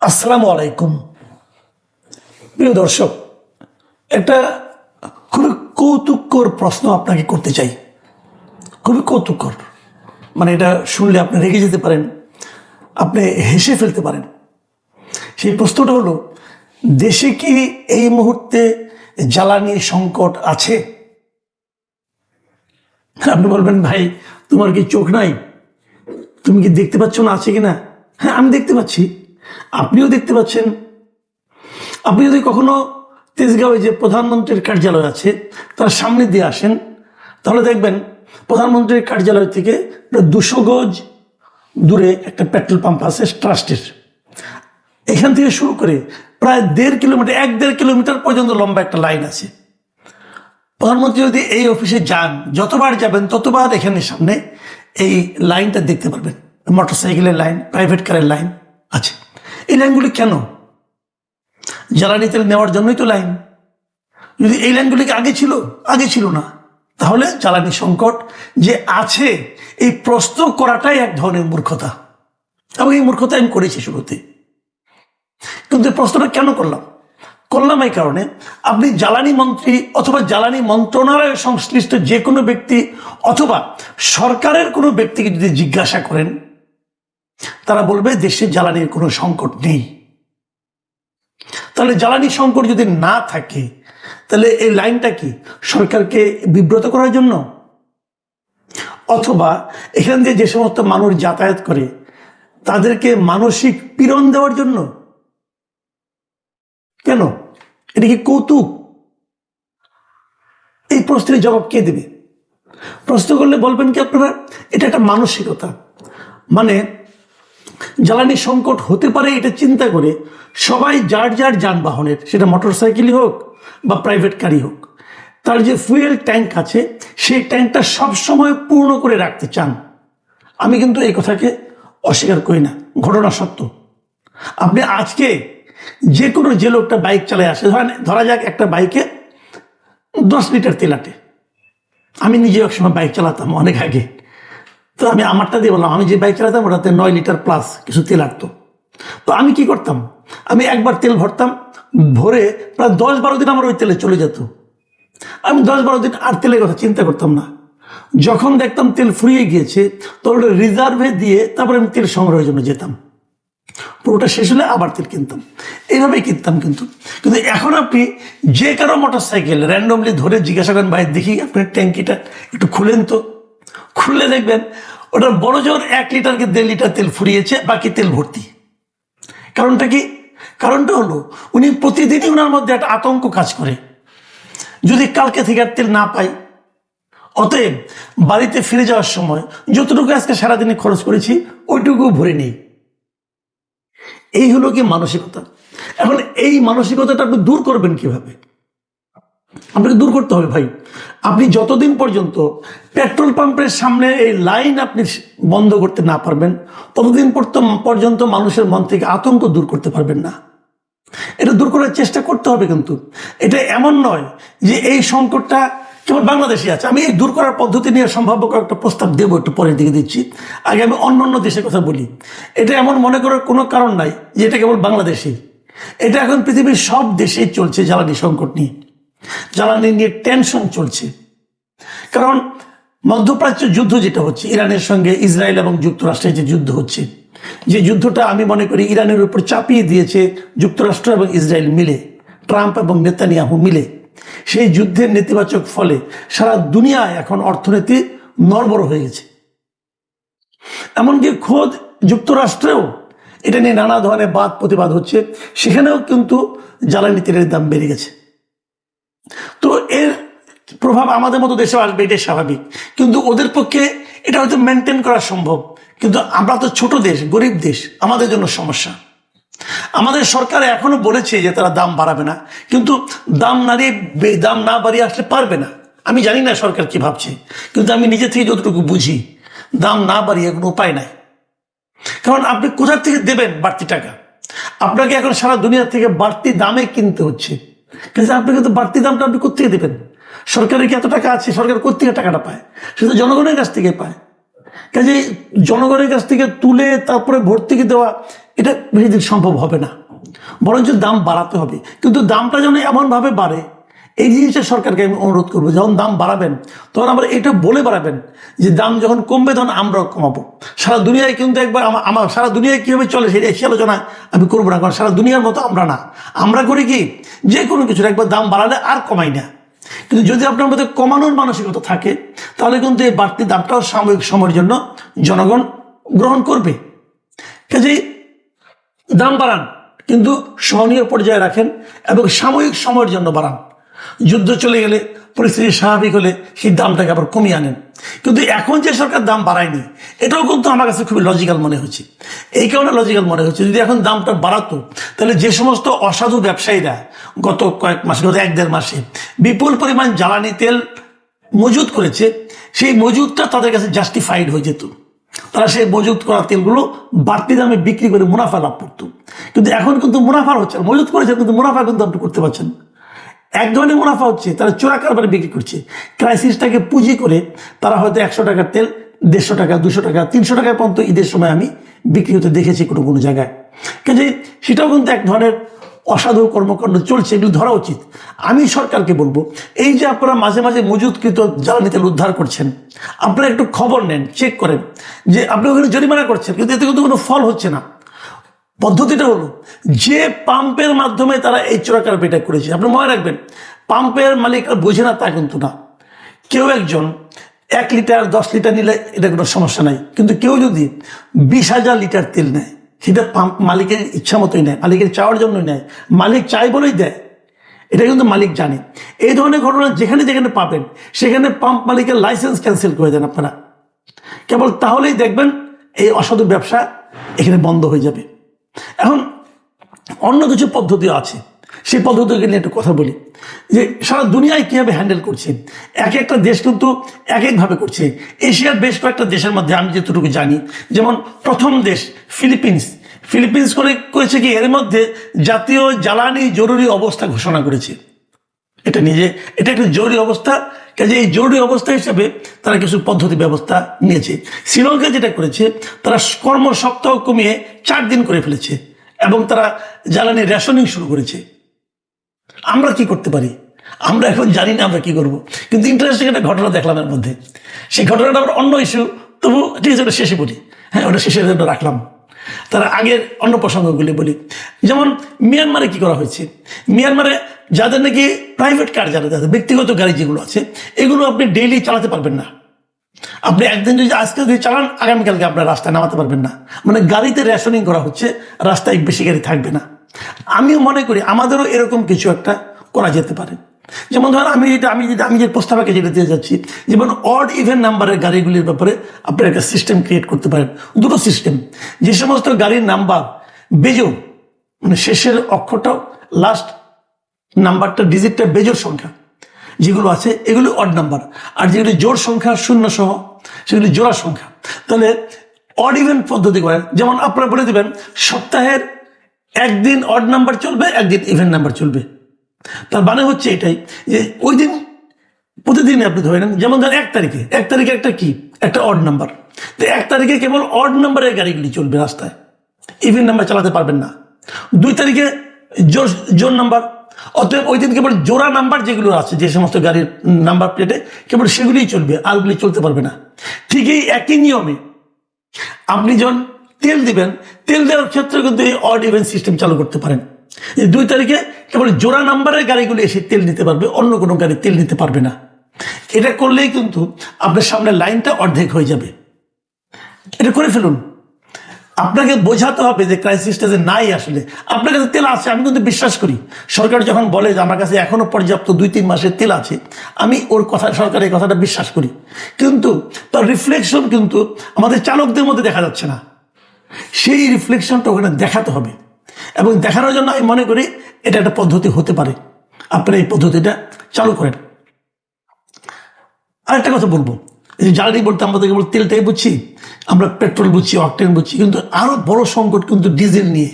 আসসালামু আলাইকুম। প্রিয় দর্শক, একটা খুবই কৌতুককর প্রশ্ন আপনাকে করতে চাই। খুবই কৌতুককর, মানে এটা শুনলে আপনি রেগে যেতে পারেন, আপনি হেসে ফেলতে পারেন। সেই প্রশ্নটা হলো, দেশে কি এই মুহূর্তে জ্বালানি সংকট আছে? আপনি বলবেন, ভাই তোমার কি চোখ নাই? তুমি কি দেখতে পাচ্ছ না আছে কিনা? হ্যাঁ, আমি দেখতে পাচ্ছি, আপনিও দেখতে পাচ্ছেন। আপনি যদি কখনো তেজগাঁওয়ে যে প্রধানমন্ত্রীর কার্যালয় আছে তার সামনে দিয়ে আসেন, তাহলে দেখবেন প্রধানমন্ত্রীর কার্যালয় থেকে 200 গজ দূরে একটা পেট্রোল পাম্প আছে ট্রাস্টের। এখান থেকে শুরু করে প্রায় 1.5 কিলোমিটার পর্যন্ত লম্বা একটা লাইন আছে। প্রধানমন্ত্রী যদি এই অফিসে যান, যতবার যাবেন ততবার এখানে সামনে এই লাইনটা দেখতে পারবেন। মোটরসাইকেলের লাইন, প্রাইভেট কারের লাইন আছে। এই লাইনগুলি কেন? জ্বালানি তেল নেওয়ার জন্যই তো লাইন। যদি এই লাইনগুলিকে আগে ছিল না, তাহলে জ্বালানি সংকট যে আছে এই প্রশ্ন করাটাই এক ধরনের মূর্খতা, এবং এই মূর্খতা আমি করেছি শুরুতে। কিন্তু প্রশ্নটা কেন করলাম এই কারণে, আপনি জ্বালানি মন্ত্রী অথবা জ্বালানি মন্ত্রণালয়ের সংশ্লিষ্ট যে কোনো ব্যক্তি অথবা সরকারের কোনো ব্যক্তিকে যদি জিজ্ঞাসা করেন, তারা বলবে দেশে জ্বালানির কোনো সংকট নেই। তাহলে জ্বালানি সংকট যদি না থাকে, তাহলে এই লাইনটা কি সরকারকে বিব্রত করার জন্য, অথবা এখান দিয়ে যে সমস্ত মানুষ যাতায়াত করে তাদেরকে মানসিক পীড়ন দেওয়ার জন্য? কেন? এটা কি কৌতুক? এই প্রশ্নের জবাব কে দেবে? প্রশ্ন করলে বলবেন কি আপনারা, এটা একটা মানসিকতা। মানে জ্বালানি সংকট হতে পারে এটা চিন্তা করে সবাই যার যার যানবাহনের, সেটা মোটরসাইকেলই হোক বা প্রাইভেট গাড়ি হোক, তার যে ফুয়েল ট্যাঙ্ক আছে সেই ট্যাঙ্কটা সবসময় পূর্ণ করে রাখতে চান। আমি কিন্তু এই কথাকে অস্বীকার করি না, ঘটনা সত্য। আপনি আজকে যে লোকটা বাইক চালায় আসে, ধরা যাক একটা বাইকে 10 লিটার তেল আটে। আমি নিজে একসময় বাইক চালাতাম অনেক আগে, তো আমি আমারটা দিয়ে বললাম, আমি যে বাইক চালাতাম ওটাতে 9 লিটার প্লাস কিছু তেল আটতো। তো আমি কি করতাম, আমি একবার তেল ভরতাম, ভরে প্রায় 10-12 দিন আমার ওই তেলে চলে যেত। আমি 10-12 দিন আর তেলের কথা চিন্তা করতাম না। যখন দেখতাম তেল ফুরিয়ে গিয়েছে, তখন ওটা রিজার্ভে দিয়ে তারপরে আমি তেল সংগ্রহের জন্য যেতাম। পুরোটা শেষ হলে আবার তেল কিনতাম, এইভাবেই কিনতাম। কিন্তু এখন আপনি যে কারো মোটরসাইকেল র্যান্ডমলি ধরে জিজ্ঞাসা করেন, ভাই দেখি আপনার ট্যাঙ্কিটা একটু খুলেন তো, খুললে দেখবেন ওটার বড় জোর 1 লিটারকে 1.5 লিটার তেল ফুরিয়েছে, বাকি তেল ভর্তি। কারণটা কি? কারণটা হলো উনি প্রতিদিনই ওনার মধ্যে একটা আতঙ্ক কাজ করে, যদি কালকে থেকে আর তেল না পাই। অতএব বাড়িতে ফিরে যাওয়ার সময় যতটুকু আজকে সারাদিনে খরচ করেছি ওইটুকু ভরে নেই। এই হলো কি মানসিকতা। এখন এই মানসিকতাটা আপনি দূর করবেন কিভাবে? আপনাকে দূর করতে হবে ভাই। আপনি যতদিন পর্যন্ত পেট্রোল পাম্পের সামনে এই লাইন আপনি বন্ধ করতে না পারবেন, ততদিন পর্যন্ত মানুষের মন থেকে আতঙ্ক দূর করতে পারবেন না। এটা দূর করার চেষ্টা করতে হবে। কিন্তু এটা এমন নয় যে এই সংকটটা কেবল বাংলাদেশে আছে। আমি এই দূর করার পদ্ধতি নিয়ে সম্ভাব্য কয়েকটা প্রস্তাব দেবো, একটু পরের দিকে দিচ্ছি। আগে আমি অন্য দেশের কথা বলি। এটা এমন মনে করার কোনো কারণ নাই যে এটা কেবল বাংলাদেশেই। এটা এখন পৃথিবীর সব দেশেই চলছে। জ্বালানি সংকট নিয়ে, জ্বালানি নিয়ে টেনশন চলছে। কারণ মধ্যপ্রাচ্য যুদ্ধ যেটা হচ্ছে, ইরানের সঙ্গে ইসরায়েল এবং যুক্তরাষ্ট্রের যে যুদ্ধ হচ্ছে, যে যুদ্ধটা আমি মনে করি ইরানের উপর চাপিয়ে দিয়েছে যুক্তরাষ্ট্র এবং ইসরায়েল মিলে, ট্রাম্প এবং নেতানিয়াহু মিলে, সেই যুদ্ধের নেতিবাচক ফলে সারা দুনিয়ায় এখন অর্থনীতি নড়বড় হয়ে গেছে। এমনকি খোদ যুক্তরাষ্ট্রেও এটা নিয়ে নানা ধরনের বাদ প্রতিবাদ হচ্ছে, সেখানেও কিন্তু জ্বালানি তেলের দাম বেড়ে গেছে। তো এর প্রভাব আমাদের মতো দেশেও আসবে, এটাই স্বাভাবিক। কিন্তু ওদের পক্ষে এটা হয়তো মেনটেন করা সম্ভব, কিন্তু আমরা তো ছোট দেশ, গরিব দেশ, আমাদের জন্য সমস্যা। আমাদের সরকার এখনো বলেছে যে তারা দাম বাড়াবে না, কিন্তু দাম না বাড়িয়ে আসলে পারবে না। আমি জানি না সরকার কি ভাবছে, কিন্তু আমি নিজে থেকে যতটুকু বুঝি, দাম না বাড়িয়ে কোনো উপায় নাই। কারণ আপনি কোথা থেকে দেবেন বাড়তি টাকা? আপনাকে এখন সারা দুনিয়া থেকে বাড়তি দামে কিনতে হচ্ছে, কিন্তু আপনাকে তো বাড়তি দামটা আপনি কোথেকে দেবেন? সরকারের কি এত টাকা আছে? সরকার কোথেকে টাকাটা পায়? সেটা জনগণের কাছ থেকে পায়। কাজে জনগণের কাছ থেকে তুলে তারপরে ভর্তুকি দেওয়া, এটা বেশি দিন সম্ভব হবে না, বরঞ্চ দাম বাড়াতে হবে। কিন্তু দামটা যেন এমনভাবে বাড়ে, এই জিনিসটা সরকারকে আমি অনুরোধ করবো, যখন দাম বাড়াবেন তখন আমরা এটা বলে বাড়াবেন যে দাম যখন কমবে তখন আমরাও কমাবো। সারা দুনিয়ায় কিন্তু একবার আমার সারা দুনিয়ায় কীভাবে চলে সেটা সে আলোচনা আমি করবো না, কারণ সারা দুনিয়ার মতো আমরা না। আমরা করি কি, যে কোনো কিছুর একবার দাম বাড়ালে আর কমাই না। কিন্তু যদি আপনার মধ্যে কমানোর মানসিকতা থাকে তাহলে কিন্তু এই বাড়তি দামটাও সাময়িক সময়ের জন্য জনগণ গ্রহণ করবে। কাজেই দাম বাড়ান, কিন্তু সহনীয় পর্যায়ে রাখেন এবং সাময়িক সময়ের জন্য বাড়ান। যুদ্ধ চলে গেলে, পরিস্থিতি স্বাভাবিক হলে সেই দামটাকে আবার কমিয়ে আনেন। কিন্তু এখন যে সরকার দাম বাড়ায়নি, এটাও কিন্তু আমার কাছে খুবই লজিক্যাল মনে হচ্ছে। এই কারণে লজিক্যাল মনে হচ্ছে, যদি এখন দামটা বাড়াতো তাহলে যে সমস্ত অসাধু ব্যবসায়ীরা গত কয়েক মাসে, গত 1-1.5 মাসে বিপুল পরিমাণ জ্বালানি তেল মজুত করেছে, সেই মজুতটা তাদের কাছে জাস্টিফাইড হয়ে যেত। তারা সেই মজুত করা তেলগুলো বাড়তি দামে বিক্রি করে মুনাফা লাভ করতো। কিন্তু এখন কিন্তু মুনাফা হচ্ছে না, মজুত করেছে কিন্তু মুনাফা কিন্তু আপনি করতে পারছেন। এক ধরনের মুনাফা হচ্ছে, তারা চোরা কারবারে বিক্রি করছে। ক্রাইসিসটাকে পুঁজি করে তারা হয়তো 100 টাকার তেল 150 টাকা, 200 টাকা, 300 টাকা পর্যন্ত ঈদের সময় আমি বিক্রি হতে দেখেছি কোনো কোনো জায়গায়। কাজে সেটাও কিন্তু এক ধরনের অসাধু কর্মকাণ্ড চলছে, এগুলো ধরা উচিত। আমি সরকারকে বলবো, এই যে আপনারা মাঝে মাঝে মজুতকৃত জ্বালানি তেল উদ্ধার করছেন, আপনারা একটু খবর নেন, চেক করেন যে আপনি ওখানে জরিমানা করছেন, কিন্তু এতে কিন্তু কোনো ফল হচ্ছে না। পদ্ধতিটা হলো, যে পাম্পের মাধ্যমে তারা এই চোরাকারবারিটা করেছে, আপনি মনে রাখবেন, পাম্পের মালিক বোঝে না তা কিন্তু না। কেউ একজন 1 লিটার 10 লিটার নিলে এটা কোনো সমস্যা নাই, কিন্তু কেউ যদি 20,000 লিটার তেল নেয়, সেটা পাম্প মালিকের ইচ্ছা মতোই নেয়, মালিকের চাওয়ার জন্যই নেয়, মালিক চাই বলেই দেয়, এটা কিন্তু মালিক জানে। এই ধরনের ঘটনা যেখানে যেখানে পাবেন সেখানে পাম্প মালিকের লাইসেন্স ক্যান্সেল করে দেন আপনারা, কেবল তাহলেই দেখবেন এই অসাধু ব্যবসা এখানে বন্ধ হয়ে যাবে। এখন অন্য কিছু পদ্ধতিও আছে, সেই পদ্ধতিকে নিয়ে একটু কথা বলি যে সারা দুনিয়ায় কীভাবে হ্যান্ডেল করছে। এক একটা দেশ কিন্তু এক একভাবে করছে। এশিয়ার বেশ কয়েকটা দেশের মধ্যে আমি যেটুকু জানি, যেমন প্রথম দেশ ফিলিপিন্স করেছে কি, এর মধ্যে জাতীয় জ্বালানি জরুরি অবস্থা ঘোষণা করেছে। এটা একটা জরুরি অবস্থা, কাজে এই জরুরি অবস্থা হিসেবে তারা কিছু পদ্ধতি ব্যবস্থা নিয়েছে। শ্রীলঙ্কা যেটা করেছে, তারা কর্ম সপ্তাহ কমিয়ে 4 দিন করে ফেলেছে এবং তারা জ্বালানি রেশনিং শুরু করেছে। আমরা কি করতে পারি? আমরা এখন জানি না আমরা কি করব, কিন্তু ইন্টারেস্টিং একটা ঘটনা দেখলাম এর মধ্যে। সেই ঘটনাটা আবার অন্য ইস্যু, তবু ঠিক আছে, ওটা শেষে বলি। হ্যাঁ, ওটা শেষে রাখলাম, তারা আগের অন্য প্রসঙ্গগুলি বলি। যেমন মিয়ানমারে কি করা হয়েছে, মিয়ানমারে যাদের নাকি প্রাইভেট কার, যাদের ব্যক্তিগত গাড়ি যেগুলো আছে, এগুলো আপনি ডেইলি চালাতে পারবেন না। আপনি একদিন যদি আজকে যদি চালান, আগামীকালকে আপনার রাস্তায় নামাতে পারবেন না। মানে গাড়িতে রেশনিং করা হচ্ছে, রাস্তায় বেশি গাড়ি থাকবে না। আমিও মনে করি আমাদেরও এরকম কিছু একটা করা যেতে পারে। যেমন ধরেন আমি যে প্রস্তাবকে যেটা দিয়ে যাচ্ছি, যেমন অড ইভেন নাম্বারের গাড়িগুলির ব্যাপারে আপনার একটা সিস্টেম ক্রিয়েট করতে পারেন। দুটো সিস্টেম, যে সমস্ত গাড়ির নাম্বার বেজোড়, মানে শেষের অক্ষরটাও লাস্ট নাম্বারটা ডিজিটটা বেজোড় সংখ্যা যেগুলো আছে, এগুলো অড নাম্বার। আর যেগুলি জোড় সংখ্যা 0 সহ, সেগুলি জোড়া সংখ্যা। তাহলে অড ইভেন পদ্ধতি করেন, যেমন আপনারা বলে দেবেন সপ্তাহের একদিন অড নাম্বার চলবে, একদিন ইভেন নাম্বার চলবে। তার মানে হচ্ছে এটাই যে ওই দিন প্রতিদিন আপনি ধরে নেন, যেমন ধরেন 1 তারিখে একটা অড নাম্বার, তো 1 তারিখে কেবল অড নাম্বারের গাড়িগুলি চলবে রাস্তায়, ইভেন নাম্বার চালাতে পারবেন না। 2 তারিখে জোর নাম্বার, অতএব ওই দিন কেবল জোড়া নাম্বার যেগুলো আছে, যে সমস্ত গাড়ির নাম্বার প্লেটে, কেবল সেগুলিই চলবে, আরগুলি চলতে পারবে না। ঠিক এই একই নিয়মে আপনি যখন তেল দিবেন, তেল দেওয়ার ক্ষেত্রে কিন্তু এই অড ইভেন সিস্টেম চালু করতে পারেন। 2 তারিখে কেবল জোড়া নাম্বারের গাড়িগুলি এসে তেল নিতে পারবে, অন্য কোনো গাড়ি তেল নিতে পারবে না। এটা করলেই কিন্তু আপনার সামনে লাইনটা অর্ধেক হয়ে যাবে। এটা করে ফেলুন। আপনাকে বোঝাতে হবে যে ক্রাইসিসটা যে নাই, আসলে আপনার কাছে তেল আছে। আমি কিন্তু বিশ্বাস করি, সরকার যখন বলে যে আমার কাছে এখনো পর্যাপ্ত 2-3 মাসের তেল আছে, আমি ওর কথা, সরকারের কথাটা বিশ্বাস করি, কিন্তু তার রিফ্লেকশন কিন্তু আমাদের চালকদের মধ্যে দেখা যাচ্ছে না। সেই রিফ্লেকশনটা ওখানে দেখাতে হবে, এবং দেখানোর জন্য আমি মনে করি এটা একটা পদ্ধতি হতে পারে। আপনারা এই পদ্ধতিটা চালু করেন। আরেকটা কথা বলবো, জ্বালানি বলতে আমরা কেবল তেলটাই বুঝছি, আমরা পেট্রোল বুঝছি, অকটেন বুঝছি, কিন্তু আরো বড় সংকট কিন্তু ডিজেল নিয়ে।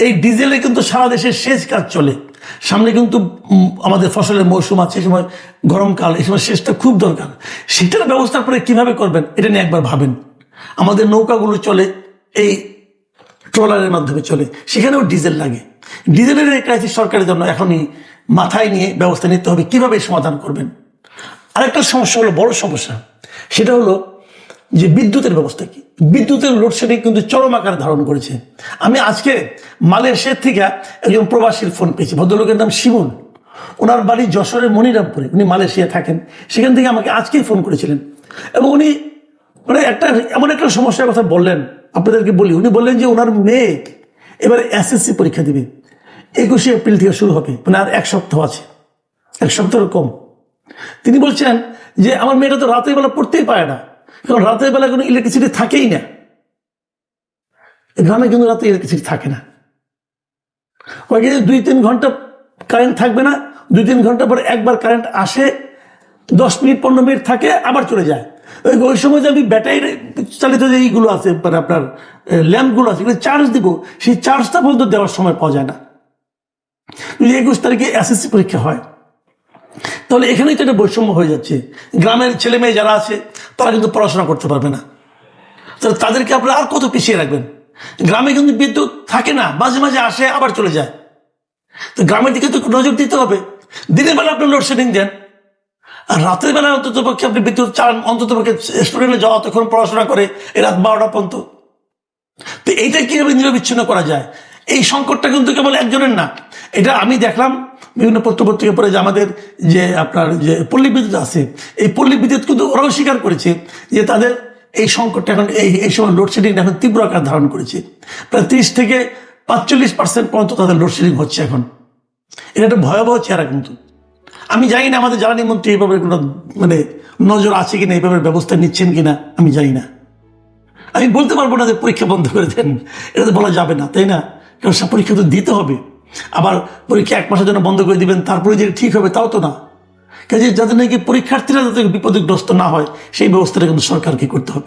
এই ডিজেলে কিন্তু সারা দেশে সেচ কাজ চলে, সামনে কিন্তু আমাদের ফসলের মৌসুম আছে, এই সময় গরমকাল, এই সময় সেচটা খুব দরকার। সেটার ব্যবস্থা করে কিভাবে করবেন এটা নিয়ে একবার ভাবেন। আমাদের নৌকাগুলো চলে এই ট্রলারের মাধ্যমে চলে, সেখানেও ডিজেল লাগে। ডিজেলের এই ক্রাইসিস সরকারের জন্য এখনই মাথায় নিয়ে ব্যবস্থা নিতে হবে কিভাবে সমাধান করবেন। আরেকটা সমস্যা হলো, বড় সমস্যা, সেটা হলো যে বিদ্যুতের ব্যবস্থা কি। বিদ্যুতের লোডশেডিং কিন্তু চরম আকার ধারণ করেছে। আমি আজকে মালয়েশিয়ার থেকে একজন প্রবাসীর ফোন পেয়েছি, ভদ্রলোকের নাম শিমুল, ওনার বাড়ি যশোরের মনিরামপুরে, উনি মালয়েশিয়া থাকেন। সেখান থেকে আমাকে আজকেই ফোন করেছিলেন এবং উনি মানে এমন একটা সমস্যার কথা বললেন, আপনাদেরকে বলি। উনি বললেন যে ওনার মেয়ে এবার এসএসসি পরীক্ষা দিবে, 21শে এপ্রিল থেকে শুরু হবে, মানে আর 1 সপ্তাহ আছে, 1 সপ্তাহের কম। তিনি বলছেন যে আমার মেয়েটা তো রাতের বেলা পড়তেই পারে না, কারণ রাতের বেলা কোনো ইলেকট্রিসিটি থাকেই না। গ্রামে কিন্তু রাতে ইলেকট্রিসিটি থাকে না, ওই 2-3 ঘন্টা কারেন্ট থাকবে না, 2-3 ঘন্টা পরে একবার কারেন্ট আসে, 10 মিনিট 15 মিনিট থাকে, আবার চলে যায়। ওই সময় যে আমি ব্যাটারি চালিত যে এইগুলো আছে, মানে আপনার ল্যাম্পগুলো আছে, এগুলো চার্জ দিব, সেই চার্জটা পর্যন্ত দেওয়ার সময় পাওয়া যায় না। যদি 21 তারিখে এসএসসি পরীক্ষা হয়, তাহলে এখানেই তো একটা বৈষম্য হয়ে যাচ্ছে। গ্রামের ছেলে মেয়ে যারা আছে তারা কিন্তু পড়াশোনা করতে পারবে না, তাহলে তাদেরকে আপনারা আর কত পিছিয়ে রাখবেন। গ্রামে কিন্তু বিদ্যুৎ থাকে না, মাঝে মাঝে আসে আবার চলে যায়। তো গ্রামের দিকে তো নজর দিতে হবে। দিনের বেলা আপনি লোডশেডিং দেন, আর রাতের বেলা অন্তত পক্ষে আপনি বিদ্যুৎ চালান, অন্তত পক্ষে স্টুডেন্টরা যতক্ষণ পড়াশোনা করে এই রাত 12টা পর্যন্ত। তো এইটা কিভাবে নিরবিচ্ছিন্ন করা যায়? এই সংকটটা কিন্তু কেবল একজনের না, এটা আমি দেখলাম বিভিন্ন পত্রপত্রিকা পড়ে যে আমাদের যে আপনার যে পল্লী বিদ্যুৎ আছে, এই পল্লী বিদ্যুৎ কিন্তু ওরাও স্বীকার করেছে যে তাদের এই সংকটটা এখন এই সময় লোডশেডিং এখন তীব্র আকার ধারণ করেছে। প্রায় 30 থেকে 45% পর্যন্ত তাদের লোডশেডিং হচ্ছে এখন। এটা একটা ভয়াবহ চেহারা। কিন্তু আমি জানি না আমাদের জ্বালানি মন্ত্রী এইভাবে কোনো মানে নজর আছে কিনা, এইভাবে ব্যবস্থা নিচ্ছেন কিনা আমি জানি না। আমি বলতে পারবো না যে পরীক্ষা বন্ধ করে দেন, এটা তো বলা যাবে না, তাই না? কারণ সব পরীক্ষা তো দিতে হবে। আবার পরীক্ষা 1 মাসের জন্য বন্ধ করে দিবেন, তারপরে যে ঠিক হবে তাও তো না। কাজে যাতে নাকি পরীক্ষার্থীরা যাতে বিপদগ্রস্ত না হয় সেই ব্যবস্থাটা কিন্তু সরকারকে করতে হবে।